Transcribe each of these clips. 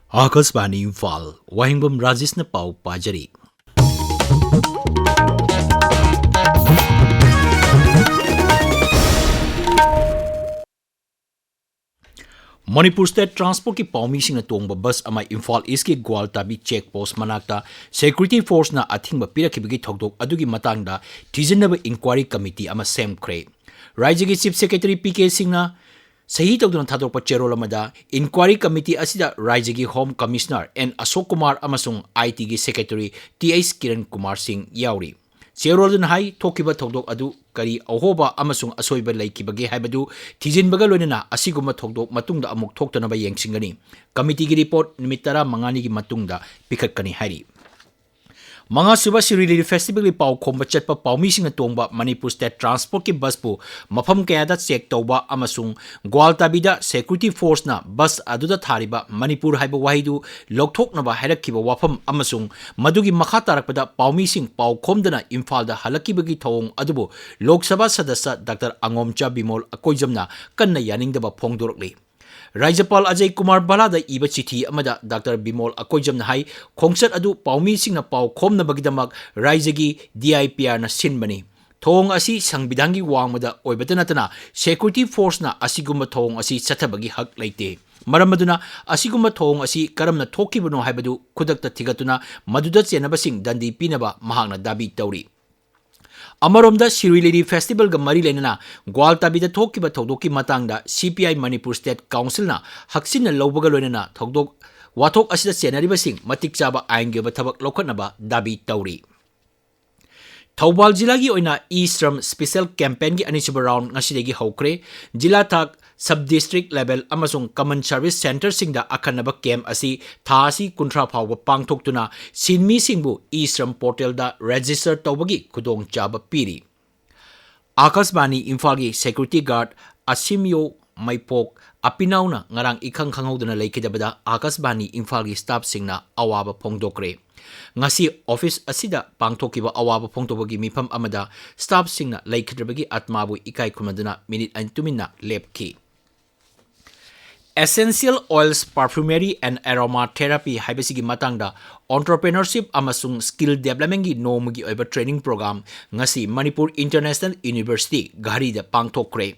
Akasbani Imphal, Wahengbam Rajesh na pau pajari. Manipur State Transport ki paumishing na tongba bus amay Imphal East ki Gwaltabi checkpost manakta security force na athing ba pirakibigi thokdok adugi matangda tizinaba inquiry committee ama semkre. Rajya ki Chief Secretary PK Singh na Sahi tawduna thadokpa cherol amada inquiry committee asida Rajya ki Home Commissioner N Ashok Kumar amasung IT ki Secretary TH Kiran Kumar Singh yauri. Cherol dun hai thokiba thokdok adu kari ahoba amasung asoiba laikibage haibadu thijinbaga loinana asiguma thokdok matungda amuk thoktanaba yengsingani. Committee ki report nimit 15 ki matungda pikhatkani hari. Mga suba Sirili Festival ki pau khomba chatpa paumishing na tongba Manipur State Transport ki bus pu mafam kayada check tawba amasung Gwaltabida security force na bus aduda thariba Manipur haiba wahidu lokthoknaba hairakkiba wafam amasung madugi makha tarakpada paumishing pau khomdana Imphal da halakibagi thawong adubu Lok Sabha Sadasya Dr. Angomcha Bimol Akoijamna kanna yaningdaba phongdorokli. Rajapal Ajay Kumar Balada iba chithi amada Dr. Bimol Akoijam na hai khongsat adu paumi sing na pau khom na bagidamak Rajagi DIPR na sinbani. Thong asi sangbidangi wangmada oibata natana security force na asigumba thong asi chathabagi hak laite. Maramaduna asigumba thong asi karamna thokibano haibadu khudakta thigatuna maduda chenabasing dandi pinaba mahakna dabi tawri. Amaromda Sirili Festival ga mari lenana Gwaltabida thokiba thokdoki matangda CPI Manipur State Council na haksin na lawbaga loinana thokdok wathok asida chenariba sing matik chaba aingge ba thabak lokhatnaba dabi tawri. Thawbal jila gi oina E-Shram Special Campaign gi anisaba round ngasidegi hokre jila thak sub-district level amasung common service center singda akhanaba camp asi thasi kunthra phawba pangthoktuna sinmi singbu E-Shram portal da register tawbagi khudong chaba piri. Akasbani Imphal gi security guard Asimyo Maipok apinauna ngarang ikhang khanghoduna laikidabada Akasbani Imphal gi staff singna awaba phongdokre. Ngasi office asida pangthokiba awaba phongtobagi mifam amada staff singna laikhidrabagi atmabu ikai khumaduna minute and 2 minute lepki. Essential oils, perfumery and aromatherapy haibasigi matangda entrepreneurship amasung skill development gi nomagi oiba training program ngasi Manipur International University gari da pangthokre.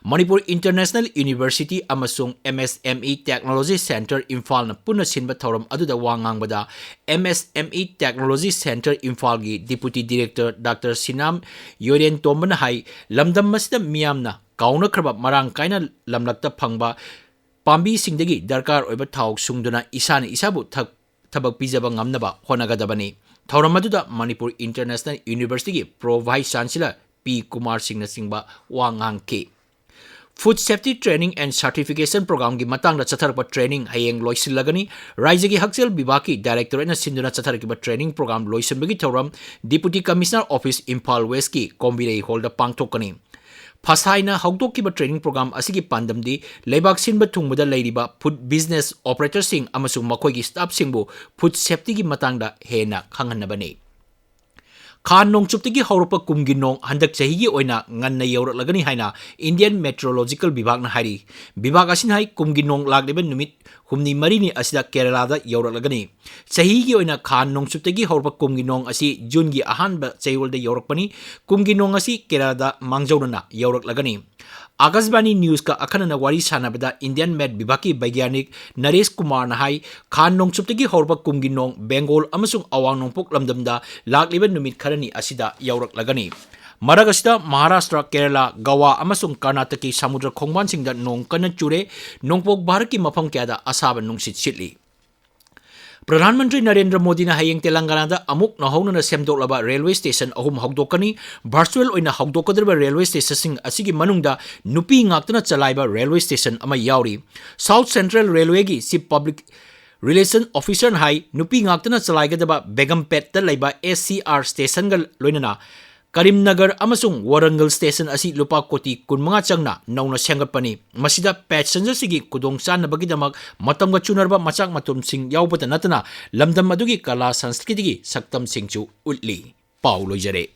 Manipur International University amasung MSME Technology Center Imphal na punna sinba thoram aduda wangangbada MSME Technology Center Imphal gi Deputy Director Dr. Sinam Yoren Tombana hai lamdam masida miyamna kauna khraba marang kaina lamlakta phangba Pambi singdagi darkar oiba thawk sungduna isani isabu thabak pijaba ngamnaba honagadabani. Thawramaduda Manipur International University gi Pro Vice Chancellor P. Kumar Singh na singba wangangke. Food Safety Training and Certification Program gi matangda chatharpa training hayeng loisilagani. Rajya gi Hakchel Bibaki Director na sinduna chatharkiba training program loisinbagi thawram Deputy Commissioner Office Imphal West ki Kombirei Hall da pangthokani. Pasaina haudokiba training program asigi pandamdi leibak sinba thungbuda leiriba food business operators sing amasung makoigi staff singbu food safety gi matangda hena khanghanabani. Khan nongchuptigi haurupa kumgi nong handak chahigi oina nganna yaurak haina Indian Meteorological Bibhag na hari. Bibhag asin hai kumgi nong lagliba numit humni marini asida Kerala da yaurak lagani. Chahigi oina Khan nongchuptigi haurupa kumgi nong asi June gi ahanba chayol da yaurak pani kumgi nong asi Kerala da mangjaunana yaurak lagani. Akasbani News ka akhanana wari sanabada Indian Met Bibhag ki Baigyanik Naresh Kumar na hai Khan nongchuptagi haurupa kumgi nong Bengal amasung awang nongpok lamdamda lagliba numit kharani asida yaurak lagani. Maragasida Maharashtra, Kerala, Goa amasung Karnataki samudra khongban singda nong kana chure nongpok Bharat ki mafam kyada asaba nungsit sitli. Pradhan Mantri Narendra Modi na hayeng Telangana da amuk na hauna na semdoklaba railway station ahum hagdokani virtual oina hagdokadraba railway station sing asigi manungda nupi ngaktana chalaiba railway station ama yauri. South Central Railway gi Chief Public Relation Officer hai nupi ngaktana chalaigadaba Begumpet da laiba SCR station gal loinana Karimnagar amasung Warangal station asi lupa koti kunmanga changna nauna sengatpani. Masida passenger sigi kudong sana bagidamak matamga chunarba machak matum sing yaubata natana lamdam adugi kala sanskriti gi saktam singchu utli. Paulo Jare.